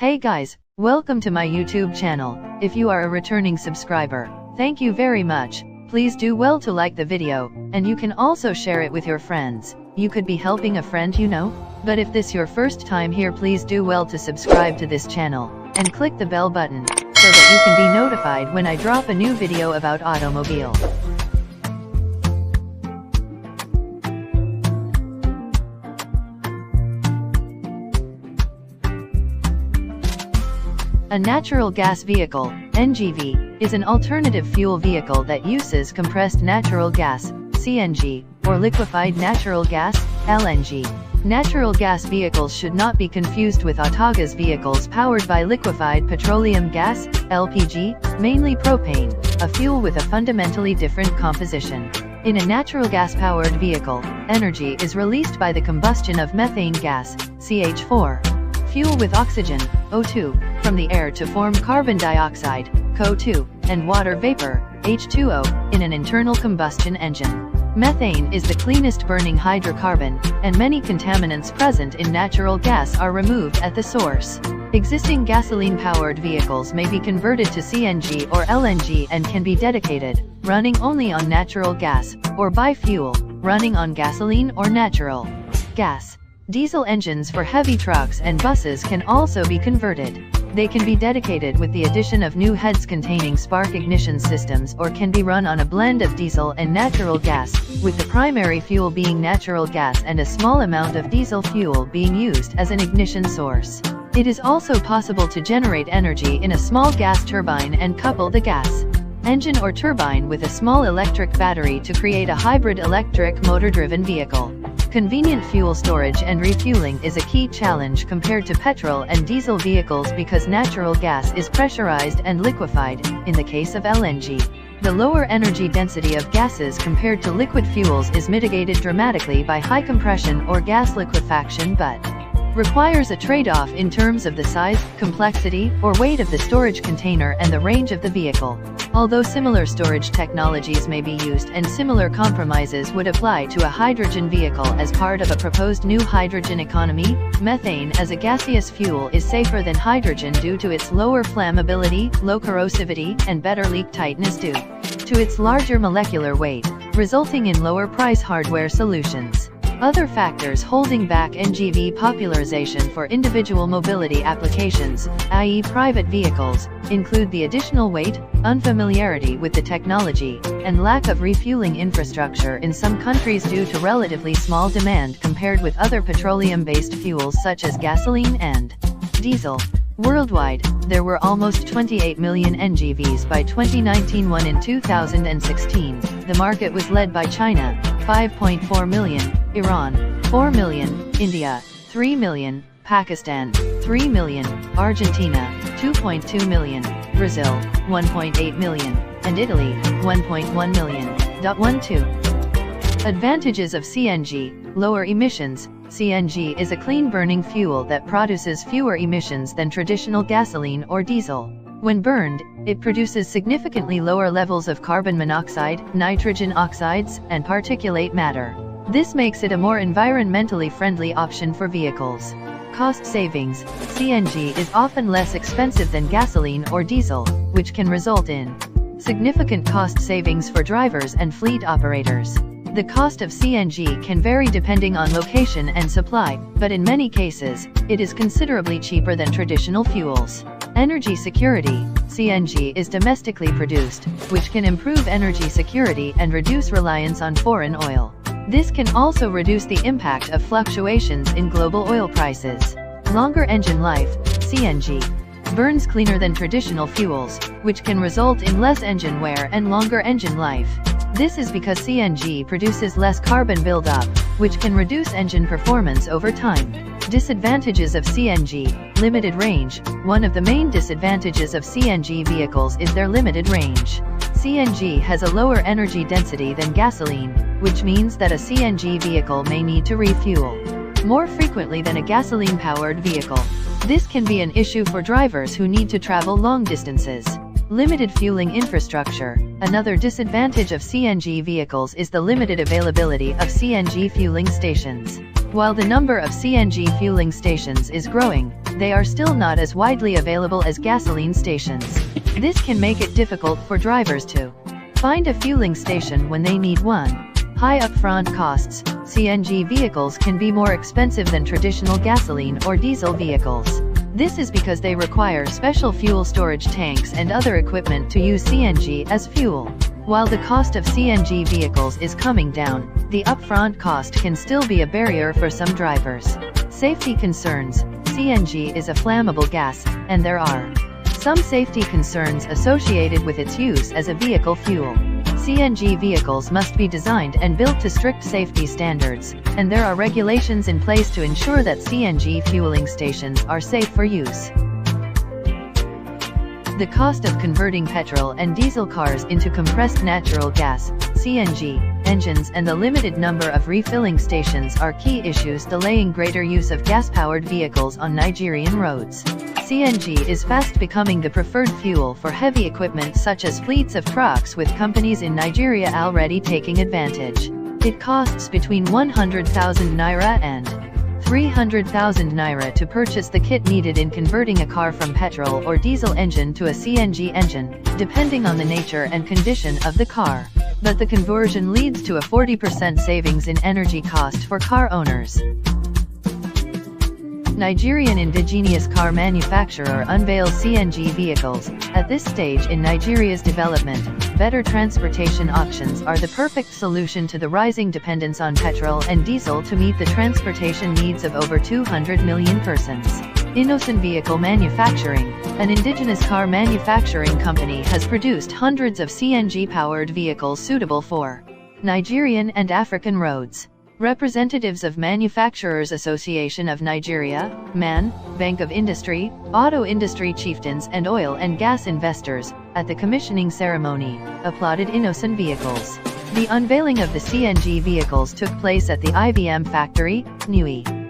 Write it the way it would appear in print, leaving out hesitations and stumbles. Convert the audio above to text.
Hey guys, welcome to my YouTube channel. If you are a returning subscriber, thank you very much. Please do well to like the video, and you can also share it with your friends. You could be helping a friend you know. But if this your first time here, please do well to subscribe to this channel, and click the bell button, so that you can be notified when I drop a new video about automobile. A natural gas vehicle, NGV, is an alternative fuel vehicle that uses compressed natural gas, CNG, or liquefied natural gas, LNG. Natural gas vehicles should not be confused with autogas vehicles powered by liquefied petroleum gas, LPG, mainly propane, a fuel with a fundamentally different composition. In a natural gas-powered vehicle, energy is released by the combustion of methane gas, CH4. Fuel with oxygen, O2, from the air to form carbon dioxide, CO2, and water vapor, H2O, in an internal combustion engine. Methane is the cleanest burning hydrocarbon, and many contaminants present in natural gas are removed at the source. Existing gasoline-powered vehicles may be converted to CNG or LNG and can be dedicated, running only on natural gas, or bi-fuel, running on gasoline or natural gas. Diesel engines for heavy trucks and buses can also be converted. They can be dedicated with the addition of new heads containing spark ignition systems, or can be run on a blend of diesel and natural gas, with the primary fuel being natural gas and a small amount of diesel fuel being used as an ignition source. It is also possible to generate energy in a small gas turbine and couple the gas engine or turbine with a small electric battery to create a hybrid electric motor-driven vehicle. Convenient fuel storage and refueling is a key challenge compared to petrol and diesel vehicles because natural gas is pressurized and liquefied. In the case of LNG, the lower energy density of gases compared to liquid fuels is mitigated dramatically by high compression or gas liquefaction, but requires a trade-off in terms of the size, complexity, or weight of the storage container and the range of the vehicle. Although similar storage technologies may be used and similar compromises would apply to a hydrogen vehicle as part of a proposed new hydrogen economy, methane as a gaseous fuel is safer than hydrogen due to its lower flammability, low corrosivity, and better leak tightness due to its larger molecular weight, resulting in lower price hardware solutions. Other factors holding back NGV popularization for individual mobility applications, i.e. private vehicles, include the additional weight, unfamiliarity with the technology, and lack of refueling infrastructure in some countries due to relatively small demand compared with other petroleum-based fuels such as gasoline and diesel. Worldwide, there were almost 28 million NGVs by 2019. One in 2016. The market was led by China, 5.4 million, Iran, 4 million, India, 3 million, Pakistan, 3 million, Argentina, 2.2 million, Brazil, 1.8 million, and Italy, 1.1 million. 12. Advantages of CNG: lower emissions. CNG is a clean-burning fuel that produces fewer emissions than traditional gasoline or diesel. When burned, it produces significantly lower levels of carbon monoxide, nitrogen oxides, and particulate matter. This makes it a more environmentally friendly option for vehicles. Cost savings: CNG is often less expensive than gasoline or diesel, which can result in significant cost savings for drivers and fleet operators. The cost of CNG can vary depending on location and supply, but in many cases, it is considerably cheaper than traditional fuels. Energy security: CNG is domestically produced, which can improve energy security and reduce reliance on foreign oil. This can also reduce the impact of fluctuations in global oil prices. Longer engine life: CNG burns cleaner than traditional fuels, which can result in less engine wear and longer engine life. This is because CNG produces less carbon buildup, which can reduce engine performance over time. Disadvantages of CNG: limited range. One of the main disadvantages of CNG vehicles is their limited range. CNG has a lower energy density than gasoline, which means that a CNG vehicle may need to refuel more frequently than a gasoline-powered vehicle. This can be an issue for drivers who need to travel long distances. Limited fueling infrastructure. Another disadvantage of CNG vehicles is the limited availability of CNG fueling stations. While the number of CNG fueling stations is growing, they are still not as widely available as gasoline stations. This can make it difficult for drivers to find a fueling station when they need one. High upfront costs. CNG vehicles can be more expensive than traditional gasoline or diesel vehicles. This is because they require special fuel storage tanks and other equipment to use CNG as fuel. While the cost of CNG vehicles is coming down, the upfront cost can still be a barrier for some drivers. Safety concerns. CNG is a flammable gas, and there are some safety concerns associated with its use as a vehicle fuel. CNG vehicles must be designed and built to strict safety standards, and there are regulations in place to ensure that CNG fueling stations are safe for use. The cost of converting petrol and diesel cars into compressed natural gas, CNG, engines and the limited number of refilling stations are key issues delaying greater use of gas-powered vehicles on Nigerian roads. CNG is fast becoming the preferred fuel for heavy equipment such as fleets of trucks, with companies in Nigeria already taking advantage. It costs between 100,000 naira and 300,000 naira to purchase the kit needed in converting a car from petrol or diesel engine to a CNG engine, depending on the nature and condition of the car. But the conversion leads to a 40% savings in energy cost for car owners. Nigerian indigenous car manufacturer unveils CNG vehicles. At this stage in Nigeria's development, better transportation options are the perfect solution to the rising dependence on petrol and diesel to meet the transportation needs of over 200 million persons. Innocent Vehicle Manufacturing, an indigenous car manufacturing company, has produced hundreds of CNG-powered vehicles suitable for Nigerian and African roads. Representatives of Manufacturers Association of Nigeria, MAN, Bank of Industry, auto industry chieftains and oil and gas investors, at the commissioning ceremony, applauded Innocent Vehicles. The unveiling of the CNG vehicles took place at the IBM factory, Niue.